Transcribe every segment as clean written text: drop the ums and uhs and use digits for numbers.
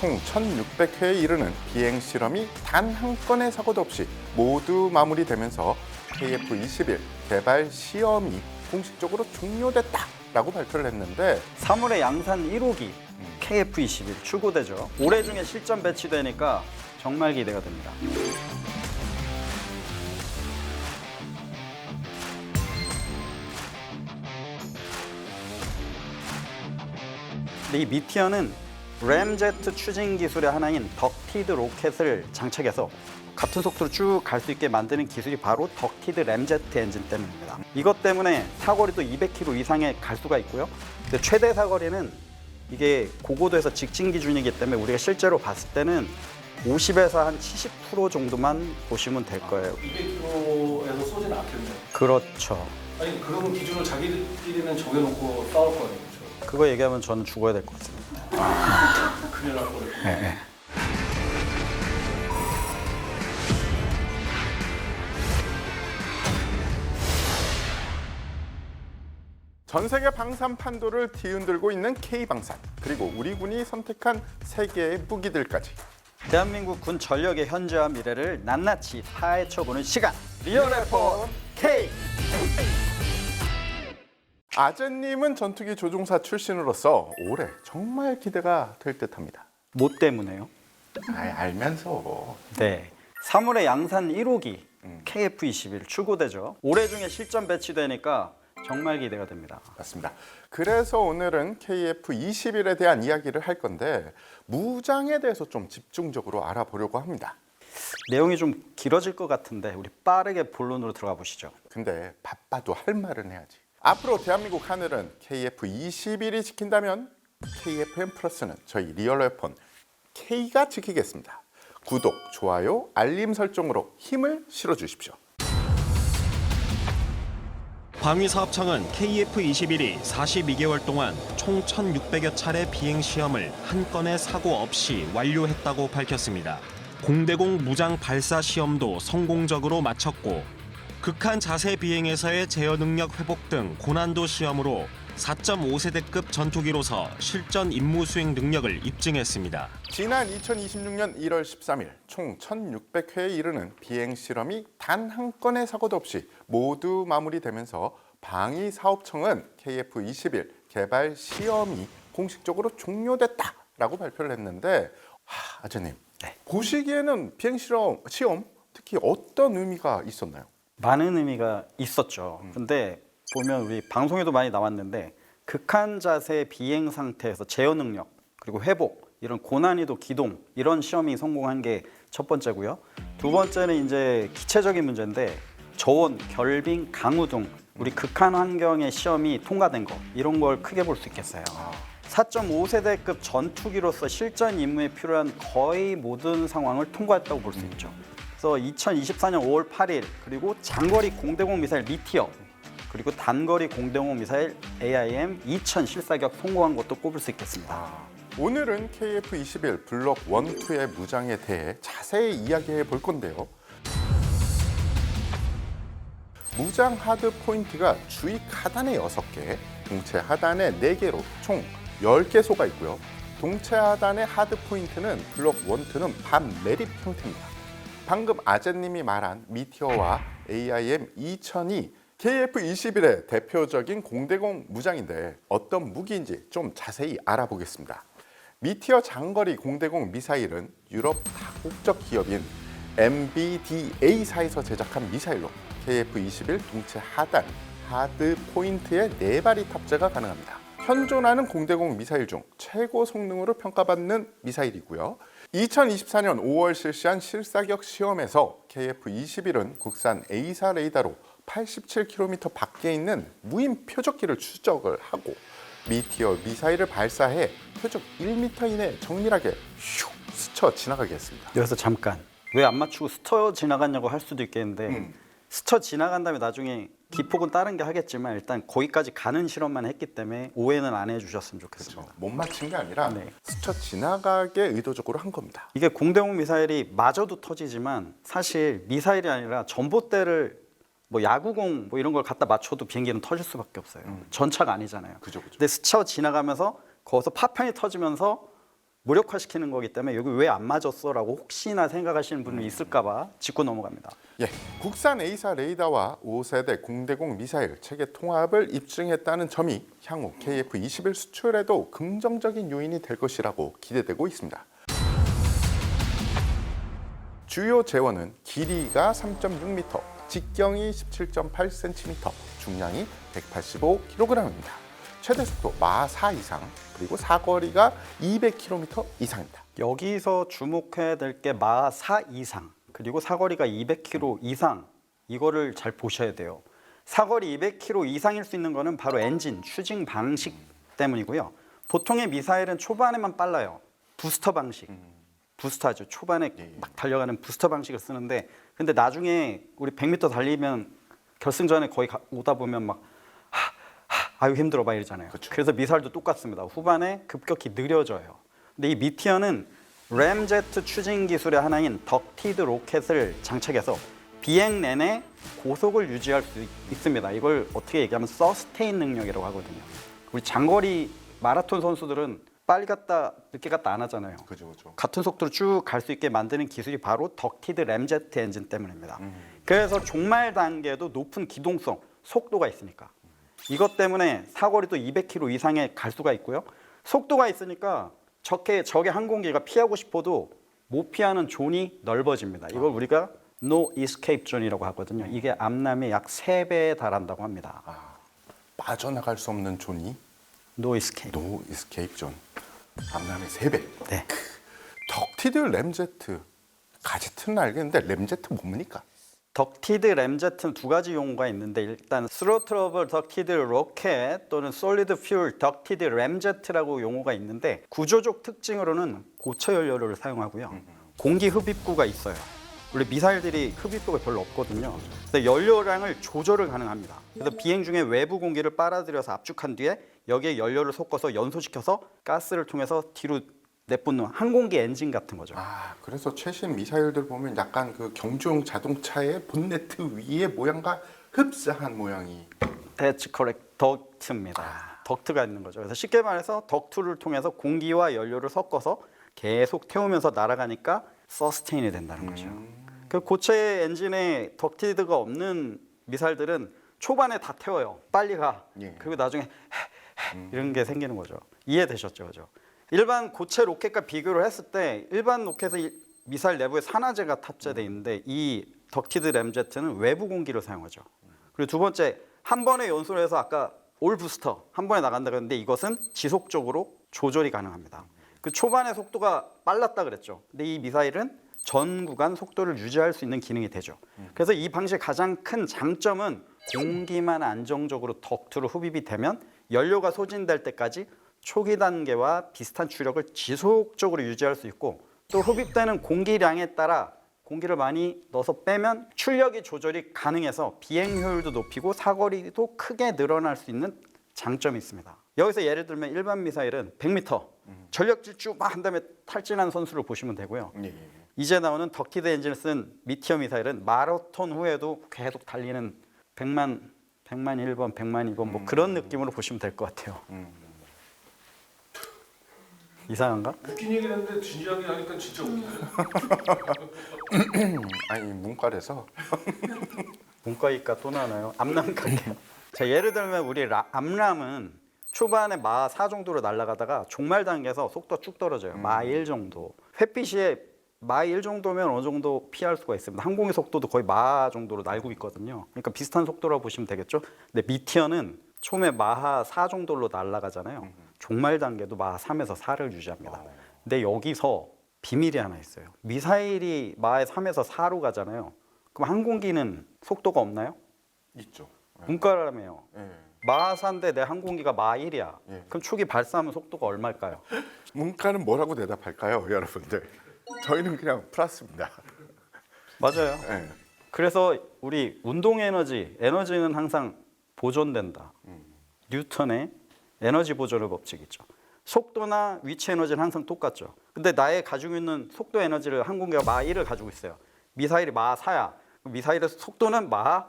총 1,600회에 이르는 비행 실험이 단 한 건의 사고도 없이 모두 마무리되면서 KF-21 개발 시험이 공식적으로 종료됐다라고 발표를 했는데 3월에 양산 1호기 KF-21 출고되죠. 올해 중에 실전 배치되니까 정말 기대가 됩니다. 근데 이 미티어는 램제트 추진 기술의 하나인 덕티드 로켓을 장착해서 같은 속도로 쭉 갈 수 있게 만드는 기술이 바로 덕티드 램제트 엔진 때문입니다. 이것 때문에 사거리도 200km 이상에 갈 수가 있고요. 근데 최대 사거리는 이게 고고도에서 직진 기준이기 때문에 우리가 실제로 봤을 때는 50에서 한 70% 정도만 보시면 될 거예요. 200km에서 쏘지는 않겠네요. 그렇죠. 아니 그런 기준을 자기들끼리는 정해놓고 싸울 거 아니에요? 그거 얘기하면 저는 죽어야 될 것 같습니다. 큰일 날 뻔했네. 네. 전 세계 방산 판도를 뒤흔들고 있는 K방산, 그리고 우리 군이 선택한 세 개의 무기들까지 대한민국 군 전력의 현재와 미래를 낱낱이 파헤쳐보는 시간, 리얼 K! 아재님은 전투기 조종사 출신으로서 올해 정말 기대가 될 듯합니다. 뭐 때문에요? 알면서. 네, 3월에 양산 1호기 KF-21 출고되죠. 올해 중에 실전 배치되니까 정말 기대가 됩니다. 맞습니다. 그래서 오늘은 KF-21에 대한 이야기를 할 건데 무장에 대해서 좀 집중적으로 알아보려고 합니다. 내용이 좀 길어질 것 같은데 우리 빠르게 본론으로 들어가 보시죠. 근데 바빠도 할 말은 해야지. 앞으로 대한민국 하늘은 KF-21이 지킨다면 KFM 플러스는 저희 리얼웨폰 K가 지키겠습니다. 구독, 좋아요, 알림 설정으로 힘을 실어주십시오. 방위사업청은 KF-21이 42개월 동안 총 1,600여 차례 비행 시험을 한 건의 사고 없이 완료했다고 밝혔습니다. 공대공 무장 발사 시험도 성공적으로 마쳤고 극한 자세 비행에서의 제어 능력 회복 등 고난도 시험으로 4.5세대급 전투기로서 실전 임무 수행 능력을 입증했습니다. 지난 2026년 1월 13일 총 1,600회에 이르는 비행 실험이 단 한 건의 사고도 없이 모두 마무리되면서 방위사업청은 KF-21 개발 시험이 공식적으로 종료됐다라고 발표를 했는데 아재님, 네. 보시기에는 비행 시험 특히 어떤 의미가 있었나요? 많은 의미가 있었죠. 근데 보면 우리 방송에도 많이 나왔는데 극한 자세 비행 상태에서 제어 능력 그리고 회복 이런 고난이도 기동 이런 시험이 성공한 게 첫 번째고요. 두 번째는 이제 기체적인 문제인데 저온, 결빙, 강우 등 우리 극한 환경의 시험이 통과된 거 이런 걸 크게 볼 수 있겠어요. 4.5세대급 전투기로서 실전 임무에 필요한 거의 모든 상황을 통과했다고 볼 수 있죠. 그래서 2024년 5월 8일 그리고 장거리 공대공 미사일 미티어 그리고 단거리 공대공 미사일 AIM-2000 실사격 성공한 것도 꼽을 수 있겠습니다. 오늘은 KF-21 블록 1, 2의 무장에 대해 자세히 이야기해 볼 건데요. 무장 하드 포인트가 주익 하단에 6개, 동체 하단에 4개로 총 10개소가 있고요. 동체 하단의 하드 포인트는 블록 1, 2는 반 매립 형태입니다. 방금 아재님이 말한 미티어와 AIM-2000이 KF-21의 대표적인 공대공 무장인데 어떤 무기인지 좀 자세히 알아보겠습니다. 미티어 장거리 공대공 미사일은 유럽 다국적 기업인 MBDA사에서 제작한 미사일로 KF-21 동체 하단, 하드 포인트에 4발이 탑재가 가능합니다. 현존하는 공대공 미사일 중 최고 성능으로 평가받는 미사일이고요. 2024년 5월 실시한 실사격 시험에서 KF-21은 국산 A사 레이더로 87km 밖에 있는 무인 표적기를 추적을 하고 미티어 미사일을 발사해 표적 1m 이내에 정밀하게 슉 스쳐 지나가게 했습니다. 여기서 잠깐 왜 안 맞추고 스쳐 지나갔냐고 할 수도 있겠는데 스쳐 지나간 다음에 나중에 기폭은 다른 게 하겠지만 일단 거기까지 가는 실험만 했기 때문에 오해는 안 해주셨으면 좋겠습니다. 못 맞힌 게 아니라 네. 스쳐 지나가게 의도적으로 한 겁니다. 이게 공대공 미사일이 맞아도 터지지만 사실 미사일이 아니라 전봇대를 뭐 야구공 뭐 이런 걸 갖다 맞춰도 비행기는 터질 수밖에 없어요. 전차가 아니잖아요. 그죠. 근데 스쳐 지나가면서 거기서 파편이 터지면서 무력화시키는 거기 때문에 여기 왜 안 맞았어라고 혹시나 생각하시는 분이 있을까봐 짚고 넘어갑니다. 예, 국산 A사 레이더와 5세대 공대공 미사일 체계 통합을 입증했다는 점이 향후 KF-21 수출에도 긍정적인 요인이 될 것이라고 기대되고 있습니다. 주요 재원은 길이가 3.6m, 직경이 17.8cm, 중량이 185kg입니다. 최대 속도 마 4 이상, 그리고 사거리가 200km 이상입니다. 여기서 주목해야 될 게 마 4 이상 그리고 사거리가 200km 이상 이거를 잘 보셔야 돼요. 사거리 200km 이상일 수 있는 거는 바로 엔진, 추진 방식 때문이고요. 보통의 미사일은 초반에만 빨라요. 부스터 방식. 부스터죠. 초반에 막 달려가는 부스터 방식을 쓰는데 근데 나중에 우리 100m 달리면 결승전에 거의 오다 보면 막 아유 힘들어 막 이러잖아요. 그쵸. 그래서 미사일도 똑같습니다. 후반에 급격히 느려져요. 근데 이 미티어는 램제트 추진 기술의 하나인 덕티드 로켓을 장착해서 비행 내내 고속을 유지할 수 있습니다. 이걸 어떻게 얘기하면 서스테인 능력이라고 하거든요. 우리 장거리 마라톤 선수들은 빨리 갔다 늦게 갔다 안 하잖아요. 그죠. 같은 속도로 쭉 갈 수 있게 만드는 기술이 바로 덕티드 램제트 엔진 때문입니다. 그래서 종말 단계도 높은 기동성, 속도가 있으니까. 이것 때문에 사거리도 200km 이상에 갈 수가 있고요. 속도가 있으니까 적의 항공기가 피하고 싶어도 못 피하는 존이 넓어집니다. 이걸 우리가 No Escape Zone이라고 하거든요. 이게 암남의 약 3배에 달한다고 합니다. 빠져나갈 수 없는 존이 No Escape. 노 이스케이프 존. 암남의 3배. 네. 덕티드 램제트. 가제트는 알겠는데 램제트 뭡니까? 덕티드 램제트는 두 가지 용어가 있는데 일단 스로틀러블 덕티드 로켓 또는 솔리드 퓨얼 덕티드 램제트라고 용어가 있는데 구조적 특징으로는 고체 연료를 사용하고요. 공기 흡입구가 있어요. 원래 미사일들이 흡입구가 별로 없거든요. 그래서 연료량을 조절을 가능합니다. 그래서 비행 중에 외부 공기를 빨아들여서 압축한 뒤에 여기에 연료를 섞어서 연소시켜서 가스를 통해서 뒤로 내뿜는 항공기 엔진 같은 거죠. 그래서 최신 미사일들 보면 약간 그 경주용 자동차의 본네트 위의 모양과 흡사한 모양이. That's correct. 덕트입니다. 덕트가 있는 거죠. 그래서 쉽게 말해서 덕트를 통해서 공기와 연료를 섞어서 계속 태우면서 날아가니까 서스테인이 된다는 거죠. 그 고체 엔진에 덕티드가 없는 미사일들은 초반에 다 태워요. 빨리 가. 예. 그리고 나중에 이런 게 생기는 거죠. 이해되셨죠, 그죠? 일반 고체 로켓과 비교를 했을 때 일반 로켓의 미사일 내부에 산화제가 탑재되어 있는데 이 덕티드 램제트는 외부 공기를 사용하죠. 그리고 두 번째, 한 번에 연소를 해서 아까 올 부스터 한 번에 나간다 그랬는데 이것은 지속적으로 조절이 가능합니다. 그 초반에 속도가 빨랐다 그랬죠. 근데 이 미사일은 전 구간 속도를 유지할 수 있는 기능이 되죠. 그래서 이 방식의 가장 큰 장점은 공기만 안정적으로 덕트로 흡입이 되면 연료가 소진될 때까지 초기 단계와 비슷한 추력을 지속적으로 유지할 수 있고 또 흡입되는 공기량에 따라 공기를 많이 넣어서 빼면 출력이 조절이 가능해서 비행 효율도 높이고 사거리도 크게 늘어날 수 있는 장점이 있습니다. 여기서 예를 들면 일반 미사일은 100m 전력 질주 막 한 다음에 탈진한 선수를 보시면 되고요. 예. 이제 나오는 덕티드 엔진을 쓴 미티어 미사일은 마라톤 후에도 계속 달리는 100만 1번, 100만 2번 뭐 그런 느낌으로 보시면 될 것 같아요. 이상한가? 웃긴 얘기를 했는데 진지하게 하니까 진짜 웃기네. 아니 문과래서 문과이과 또 나와요. 암람 갈게요. 자, 예를 들면 우리 암람은 초반에 마 4 정도로 날아가다가 종말 단계에서 속도가 쭉 떨어져요. 마 1 정도. 햇빛이 마 1 정도면 어느 정도 피할 수가 있습니다. 항공의 속도도 거의 마 정도로 날고 있거든요. 그러니까 비슷한 속도라고 보시면 되겠죠. 근데 미티어는 처음에 마하 4 정도로 날아가잖아요. 종말 단계도 마하 3에서 4를 유지합니다. 근데 여기서 비밀이 하나 있어요. 미사일이 마하 3에서 4로 가잖아요. 그럼 항공기는 속도가 없나요? 있죠. 문과라며요. 예. 마하 4인데 내 항공기가 마하 1이야. 예. 그럼 초기 발사하면 속도가 얼마일까요? 문과는 뭐라고 대답할까요, 여러분들? 저희는 그냥 플러스입니다. 맞아요. 예. 그래서 우리 운동 에너지는 항상 보존된다. 뉴턴의 에너지 보존의 법칙 있죠. 속도나 위치 에너지는 항상 똑같죠. 근데 나의 가지고 있는 속도 에너지를 항공기가 마하 1을 가지고 있어요. 미사일이 마하 4야. 미사일의 속도는 마하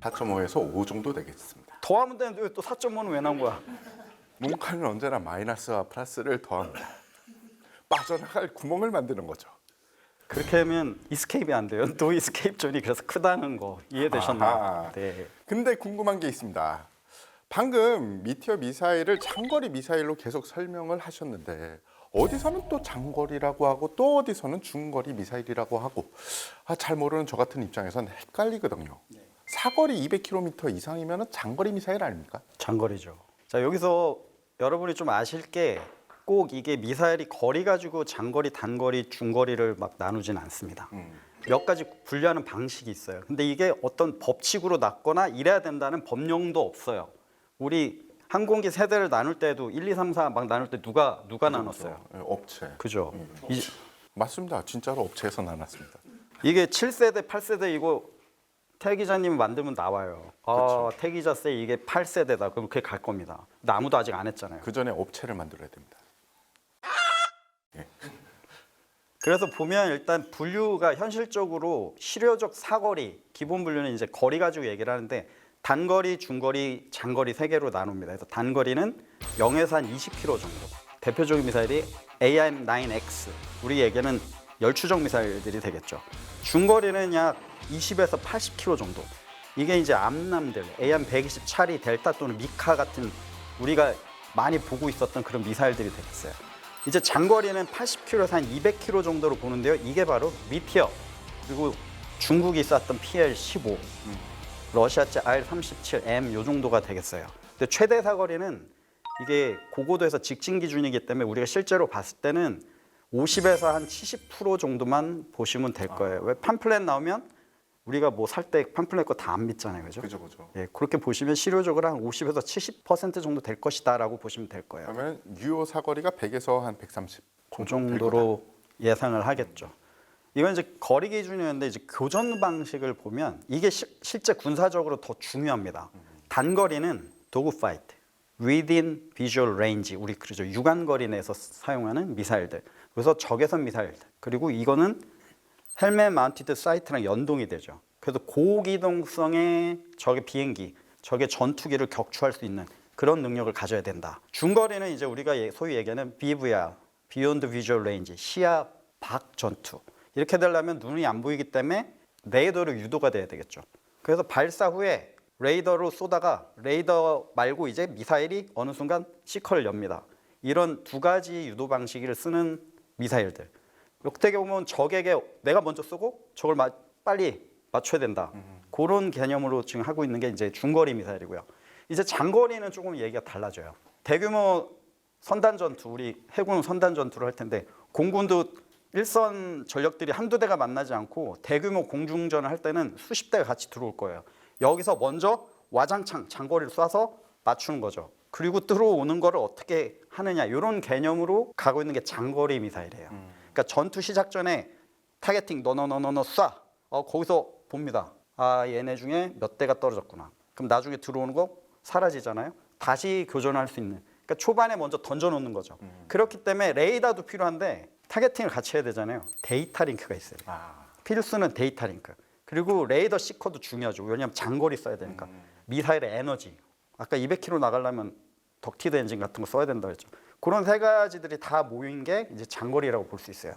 4.5에서 5 정도 되겠습니다. 더하면 되는데 왜 또 4.5는 왜 나온 거야? 문과는 언제나 마이너스와 플러스를 더합니다. 빠져나갈 구멍을 만드는 거죠. 그렇게 하면 이스케이프이 안 돼요. 노 이스케이프 존이 그래서 크다는 거 이해되셨나요? 아하. 네. 근데 궁금한 게 있습니다. 방금 미티어 미사일을 장거리 미사일로 계속 설명을 하셨는데 어디서는 또 장거리라고 하고 또 어디서는 중거리 미사일이라고 하고 잘 모르는 저 같은 입장에서는 헷갈리거든요. 사거리 200km 이상이면 장거리 미사일 아닙니까? 장거리죠. 자, 여기서 여러분이 좀 아실 게 꼭 이게 미사일이 거리 가지고 장거리, 단거리, 중거리를 막 나누진 않습니다. 몇 가지 분류하는 방식이 있어요. 근데 이게 어떤 법칙으로 났거나 이래야 된다는 법령도 없어요. 우리 항공기 세대를 나눌 때도 1, 2, 3, 4 막 나눌 때 누가 나눴어요? 네, 업체. 그죠? 맞습니다. 진짜로 업체에서 나눴습니다. 이게 7세대, 8세대 이거 태 기자님 만들면 나와요. 아, 태 기자 세 이게 8세대다. 그럼 그게 갈 겁니다. 근데 아무도 아직 안 했잖아요. 그 전에 업체를 만들어야 됩니다. 그래서 보면 일단 분류가 현실적으로 실효적 사거리, 기본 분류는 이제 거리 가지고 얘기를 하는데 단거리, 중거리, 장거리 세 개로 나눕니다. 그래서 단거리는 0에서 한 20km 정도. 대표적인 미사일이 AIM-9X. 우리 얘기는 열추적 미사일들이 되겠죠. 중거리는 약 20에서 80km 정도. 이게 이제 암남들, AIM-120 차리, 델타 또는 미카 같은 우리가 많이 보고 있었던 그런 미사일들이 되겠어요. 이제 장거리는 80km에서 한 200km 정도로 보는데요. 이게 바로 미티어, 그리고 중국이 쐈던 PL-15, 러시아제 R-37M 요 정도가 되겠어요. 근데 최대 사거리는 이게 고고도에서 직진 기준이기 때문에 우리가 실제로 봤을 때는 50에서 한 70% 정도만 보시면 될 거예요. 왜 팜플렛 나오면 우리가 뭐 살 때 팜플렛 거 다 안 믿잖아요, 그죠? 그죠. 예, 그렇게 보시면 실효적으로 한 50에서 70% 정도 될 것이다라고 보시면 될 거예요. 그러면 유효 사거리가 100에서 한 130. 그 정도로 예상을 하겠죠. 이건 이제 거리 기준이었는데 이제 교전 방식을 보면 이게 실제 군사적으로 더 중요합니다. 단거리는 도그 파이트, within visual range, 우리 그러죠. 유관거리 내에서 사용하는 미사일들. 그래서 적외선 미사일들. 그리고 이거는 헬멧 마운티드 사이트랑 연동이 되죠. 그래서 고기동성의 적의 비행기, 적의 전투기를 격추할 수 있는 그런 능력을 가져야 된다. 중거리는 이제 우리가 소위 얘기하는 BVR, Beyond Visual Range, 시야 밖 전투. 이렇게 되려면 눈이 안 보이기 때문에 레이더로 유도가 돼야 되겠죠. 그래서 발사 후에 레이더로 쏘다가 레이더 말고 이제 미사일이 어느 순간 시커를 엽니다. 이런 두 가지 유도 방식을 쓰는 미사일들. 어떻게 보면 적에게 내가 먼저 쏘고 적을 빨리 맞춰야 된다. 그런 개념으로 지금 하고 있는 게 이제 중거리 미사일이고요. 이제 장거리는 조금 얘기가 달라져요. 대규모 선단 전투, 우리 해군 선단 전투를 할 텐데 공군도 일선 전력들이 한두 대가 만나지 않고 대규모 공중전을 할 때는 수십 대가 같이 들어올 거예요. 여기서 먼저 와장창 장거리를 쏴서 맞추는 거죠. 그리고 들어오는 거를 어떻게 하느냐 이런 개념으로 가고 있는 게 장거리 미사일이에요. 그러니까 전투 시작 전에 타겟팅 너 쏴. 거기서 봅니다. 아 얘네 중에 몇 대가 떨어졌구나. 그럼 나중에 들어오는 거 사라지잖아요. 다시 교전할 수 있는. 그러니까 초반에 먼저 던져놓는 거죠. 그렇기 때문에 레이더도 필요한데 타겟팅을 같이 해야 되잖아요. 데이터 링크가 있어요. 필수는 데이터 링크. 그리고 레이더 시커도 중요하죠. 왜냐하면 장거리 써야 되니까. 미사일의 에너지. 아까 200km 나가려면 덕티드 엔진 같은 거 써야 된다 그랬죠. 그런 세 가지들이 다 모인 게 이제 장거리라고 볼 수 있어요.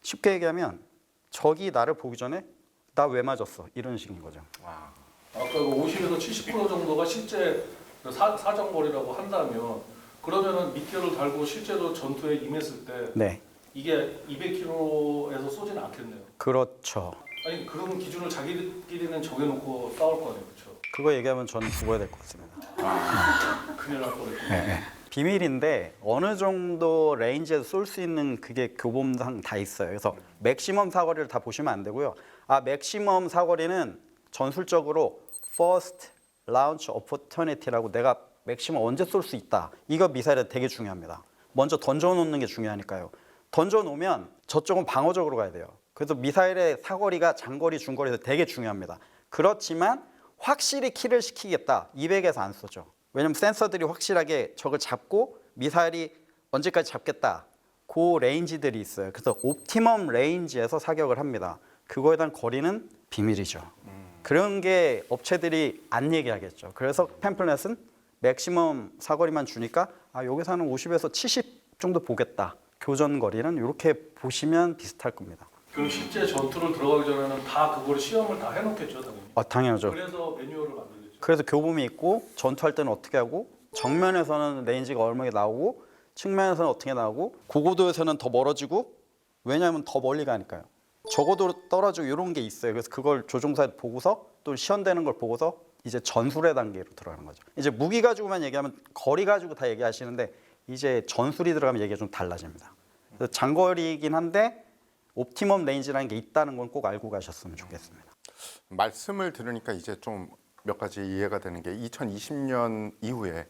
쉽게 얘기하면 적이 나를 보기 전에 나 왜 맞았어? 이런 식인 거죠. 아까 그 50에서 70% 정도가 실제 사정거리라고 한다면 그러면은 미티어를 달고 실제로 전투에 임했을 때 네, 이게 200km에서 쏘지는 않겠네요. 그렇죠. 아니 그런 기준을 자기들끼리는 정해놓고 싸울 거 아니에요, 그렇죠? 그거 얘기하면 저는 죽어야 될 것 같습니다. 큰일 날 뻔했죠. 비밀인데 어느 정도 레인지에서 쏠 수 있는 그게 교범상 다 있어요. 그래서 맥시멈 사거리를 다 보시면 안 되고요. 맥시멈 사거리는 전술적으로 First Launch Opportunity라고 내가 맥시멈 언제 쏠 수 있다. 이거 미사일에 되게 중요합니다. 먼저 던져놓는 게 중요하니까요. 던져놓으면 저쪽은 방어적으로 가야 돼요. 그래서 미사일의 사거리가 장거리, 중거리에서 되게 중요합니다. 그렇지만 확실히 킬을 시키겠다. 200에서 안 쏘죠. 왜냐면 센서들이 확실하게 적을 잡고 미사일이 언제까지 잡겠다. 그 레인지들이 있어요. 그래서 옵티멈 레인지에서 사격을 합니다. 그거에 대한 거리는 비밀이죠. 그런 게 업체들이 안 얘기하겠죠. 그래서 팸플렛은 맥시멈 사거리만 주니까 여기서는 50에서 70 정도 보겠다. 교전 거리는 이렇게 보시면 비슷할 겁니다. 그럼 실제 전투를 들어가기 전에는 다 그걸 시험을 다 해놓겠죠, 당연히. 당연하죠. 그래서 매뉴얼을 만들겠죠. 그래서 교범이 있고 전투할 때는 어떻게 하고 정면에서는 레인지가 얼마나 나오고 측면에서는 어떻게 나오고 고고도에서는 더 멀어지고 왜냐하면 더 멀리 가니까요. 저고도로 떨어지고 이런 게 있어요. 그래서 그걸 조종사에 보고서 또 시연되는 걸 보고서 이제 전술의 단계로 들어가는 거죠. 이제 무기 가지고만 얘기하면 거리 가지고 다 얘기하시는데 이제 전술이 들어가면 얘기가 좀 달라집니다. 그래서 장거리이긴 한데 옵티멈 레인지라는 게 있다는 건 꼭 알고 가셨으면 좋겠습니다. 말씀을 들으니까 이제 좀 몇 가지 이해가 되는 게 2020년 이후에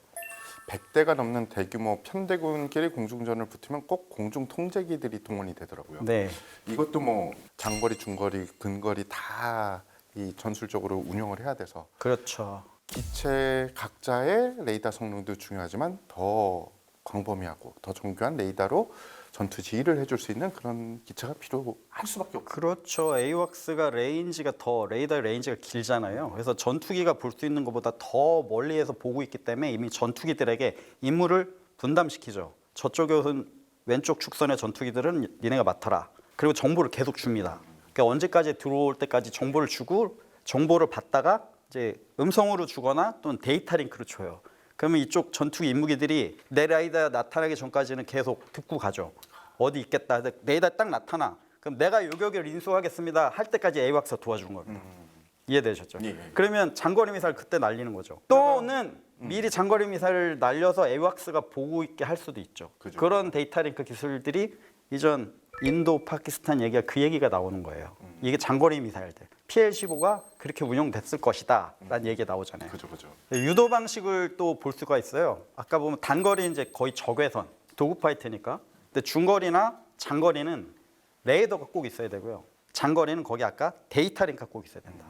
100대가 넘는 대규모 편대군끼리 공중전을 붙으면 꼭 공중 통제기들이 동원이 되더라고요. 네, 이것도 뭐 장거리, 중거리, 근거리 다 이 전술적으로 운영을 해야 돼서 그렇죠. 기체 각자의 레이더 성능도 중요하지만 더 광범위하고 더 정교한 레이더로 전투 지휘를 해줄 수 있는 그런 기체가 필요할 수밖에 없고. 그렇죠. AWACS가 레이더 레인지가 길잖아요. 그래서 전투기가 볼 수 있는 것보다 더 멀리에서 보고 있기 때문에 이미 전투기들에게 임무를 분담시키죠. 저쪽에서는 왼쪽 축선의 전투기들은 니네가 맡아라. 그리고 정보를 계속 줍니다. 그러니까 언제까지 들어올 때까지 정보를 주고 정보를 받다가 이제 음성으로 주거나 또는 데이터 링크로 줘요. 그러면 이쪽 전투기 임무기들이 내 레이더 나타나기 전까지는 계속 듣고 가죠. 어디 있겠다. 레이더 딱 나타나. 그럼 내가 요격을 인수하겠습니다. 할 때까지 AWACS가 도와주는 겁니다. 이해되셨죠? 예. 그러면 장거리 미사일 그때 날리는 거죠. 또는 미리 장거리 미사일을 날려서 AWACS가 보고 있게 할 수도 있죠. 그죠. 그런 데이터 링크 기술들이 이전 인도, 파키스탄 얘기가 그 얘기가 나오는 거예요. 이게 장거리 미사일들. PL-15가 그렇게 운용됐을 것이다 라는 얘기가 나오잖아요. 그죠, 그죠. 유도 방식을 또 볼 수가 있어요. 아까 보면 단거리 이제 거의 적외선, 도구 파이터니까. 근데 중거리나 장거리는 레이더가 꼭 있어야 되고요. 장거리는 거기 아까 데이터 링크가 꼭 있어야 된다.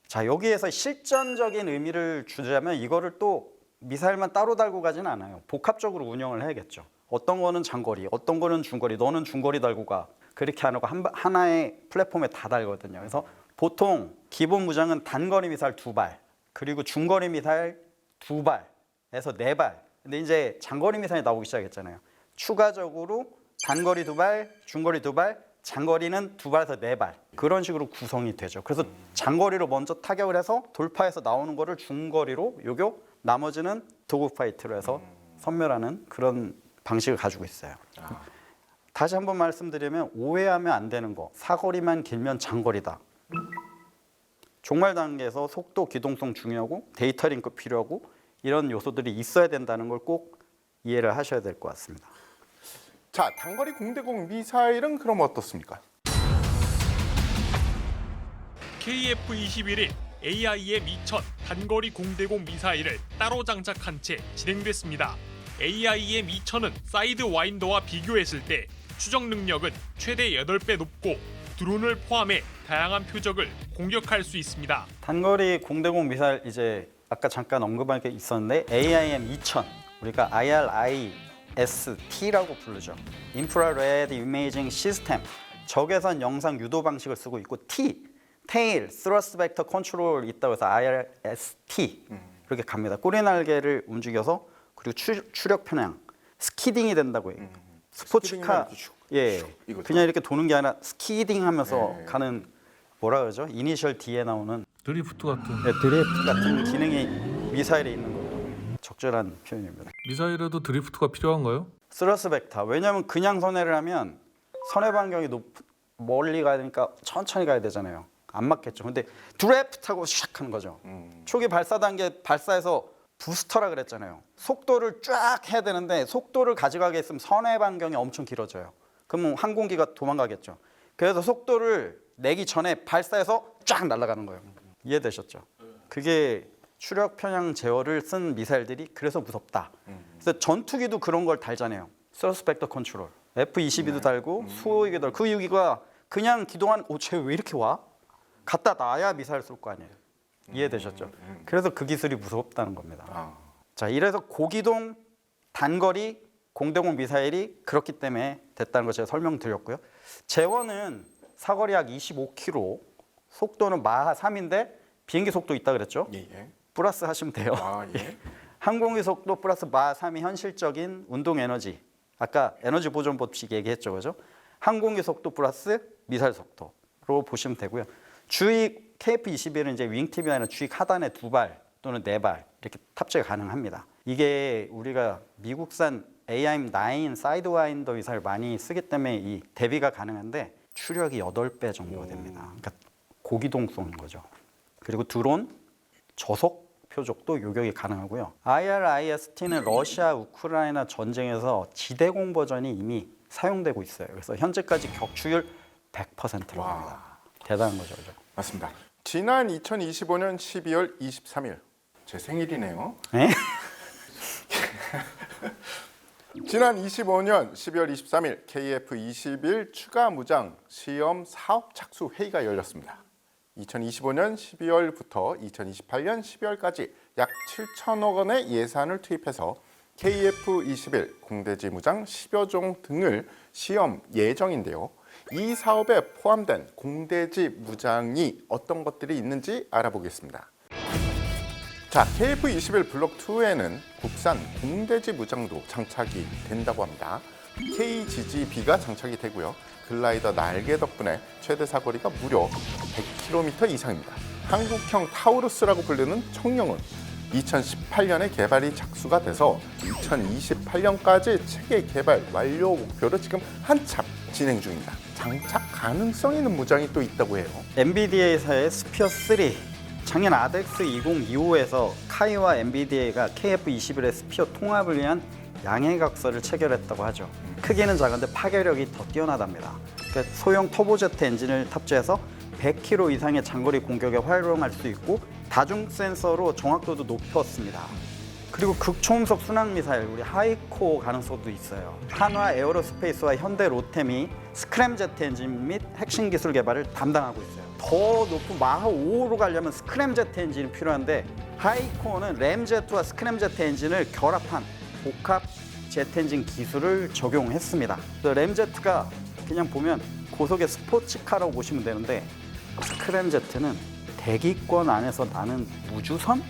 자, 여기에서 실전적인 의미를 주자면 이거를 또 미사일만 따로 달고 가지는 않아요. 복합적으로 운영을 해야겠죠. 어떤 거는 장거리, 어떤 거는 중거리, 너는 중거리 달고 가. 그렇게 안 하고 하나의 플랫폼에 다 달거든요. 그래서 보통 기본 무장은 단거리 미사일 2발, 그리고 중거리 미사일 2발에서 4발. 근데 이제 장거리 미사일이 나오기 시작했잖아요. 추가적으로 단거리 2발, 중거리 2발, 장거리는 2발에서 4발. 그런 식으로 구성이 되죠. 그래서 장거리로 먼저 타격을 해서 돌파해서 나오는 거를 중거리로 요격, 나머지는 도구 파이트로 해서 섬멸하는 그런 방식을 가지고 있어요. 다시 한번 말씀드리면 오해하면 안 되는 거. 사거리만 길면 장거리다. 종말 단계에서 속도, 기동성 중요하고 데이터 링크 필요하고 이런 요소들이 있어야 된다는 걸 꼭 이해를 하셔야 될 것 같습니다. 자, 단거리 공대공 미사일은 그럼 어떻습니까? KF-21이 AIM-2000 단거리 공대공 미사일을 따로 장착한 채 진행됐습니다. AIM-2000은 사이드 와인더와 비교했을 때 추적 능력은 최대 8배 높고 드론을 포함해 다양한 표적을 공격할 수 있습니다. 단거리 공대공 미사일 이제 아까 잠깐 언급한 게 있었는데 AIM-2000 우리가 IRIS-T라고 부르죠. 인프라레드 이미징 시스템 적외선 영상 유도 방식을 쓰고 있고 T 테일 스러스트 벡터 컨트롤 있다고 해서 IRS-T 이렇게 갑니다. 꼬리 날개를 움직여서 그리고 추력 편향 스키딩이 된다고 해요. 스포츠카 이거죠. 그냥 이렇게 도는 게 아니라 스키딩하면서 가는 뭐라 그러죠? 이니셜 D에 나오는 드리프트 같은. 드리프트 같은 기능이 미사일에 있는 거예요. 적절한 표현입니다. 미사일에도 드리프트가 필요한가요? 스러스 벡터. 왜냐하면 그냥 선회를 하면 선회 반경이 멀리 가야 되니까 천천히 가야 되잖아요. 안 맞겠죠. 근데 드래프트하고 시작하는 거죠. 초기 발사 단계 발사해서 부스터라 그랬잖아요. 속도를 쫙 해야 되는데 속도를 가져가게 했으면 선회 반경이 엄청 길어져요. 그러면 항공기가 도망가겠죠. 그래서 속도를 내기 전에 발사해서 쫙 날아가는 거예요. 이해되셨죠? 그게 추력 편향 제어를 쓴 미사일들이 그래서 무섭다. 그래서 전투기도 그런 걸 달잖아요. 서스 벡터 컨트롤. F-22도 달고 수호기도 달고 그 유기가 그냥 기동한 쟤 왜 이렇게 와? 갖다 놔야 미사일 쏠 거 아니에요. 이해되셨죠? 그래서 그 기술이 무섭다는 겁니다. 자, 이래서 고기동 단거리 공대공 미사일이 그렇기 때문에 됐다는 걸 제가 설명드렸고요. 재원은 사거리 약 25km, 속도는 마하 3인데 비행기 속도 있다 그랬죠? 예, 예. 플러스 하시면 돼요. 아, 예. 항공기 속도 플러스 마3이 현실적인 운동 에너지. 아까 에너지 보존 법칙 얘기했죠, 그죠? 항공기 속도 플러스 미사일 속도로 보시면 되고요. 주익 KF-21은 이제 윙팁이 아니라 주익 하단에 2발 또는 4발 이렇게 탑재가 가능합니다. 이게 우리가 미국산 AIM-9 사이드와인더 미사일 많이 쓰기 때문에 이 대비가 가능한데 추력이 8배 정도 됩니다. 그러니까 고기동성인 거죠. 그리고 드론, 저속 표적도 요격이 가능하고요. IRIS-T는 러시아 우크라이나 전쟁에서 지대공 버전이 이미 사용되고 있어요. 그래서 현재까지 격추율 100%라고 합니다. 대단한 거죠, 그죠? 맞습니다. 지난 2025년 12월 23일 제 생일이네요. 네? 지난 25년 12월 23일 KF-21 추가 무장 시험 사업 착수 회의가 열렸습니다. 2025년 12월부터 2028년 12월까지 약 7천억 원의 예산을 투입해서 KF-21 공대지 무장 10여 종 등을 시험 예정인데요. 이 사업에 포함된 공대지 무장이 어떤 것들이 있는지 알아보겠습니다. 자, KF-21 블록 2에는 국산 공대지 무장도 장착이 된다고 합니다. KGGB가 장착이 되고요. 글라이더 날개 덕분에 최대 사거리가 무려 100km 이상입니다. 한국형 타우루스라고 불리는 청룡은 2018년에 개발이 착수가 돼서 2028년까지 체계 개발 완료 목표로 지금 한참 진행 중입니다. 장착 가능성 있는 무장이 또 있다고 해요. 엔비디아사의 스피어 3 작년 아덱스 2025에서 카이와 엔비디아가 KF-21의 스피어 통합을 위한 양해각서를 체결했다고 하죠. 크기는 작은데 파괴력이 더 뛰어나답니다. 그러니까 소형 터보제트 엔진을 탑재해서 100km 이상의 장거리 공격에 활용할 수 있고 다중 센서로 정확도도 높였습니다. 그리고 극초음속 순항 미사일, 우리 하이코 가능성도 있어요. 한화 에어로스페이스와 현대 로템이 스크램제트 엔진 및 핵심 기술 개발을 담당하고 있어요. 더 높은 마하 5로 가려면 스크램제트 엔진이 필요한데 하이코는 램제트와 스크램제트 엔진을 결합한 복합 제트 엔진 기술을 적용했습니다. 램제트가 그냥 보면 고속의 스포츠카라고 보시면 되는데 스크램제트는 대기권 안에서 나는 우주선?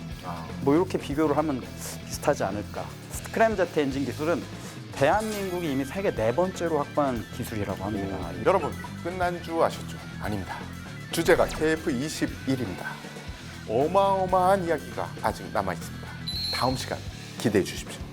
뭐 이렇게 비교를 하면 비슷하지 않을까. 스크램제트 엔진 기술은 대한민국이 이미 세계 4번째로 확보한 기술이라고 합니다. 여러분, 끝난 줄 아셨죠? 아닙니다. 주제가 KF-21입니다. 어마어마한 이야기가 아직 남아 있습니다. 다음 시간 기대해 주십시오.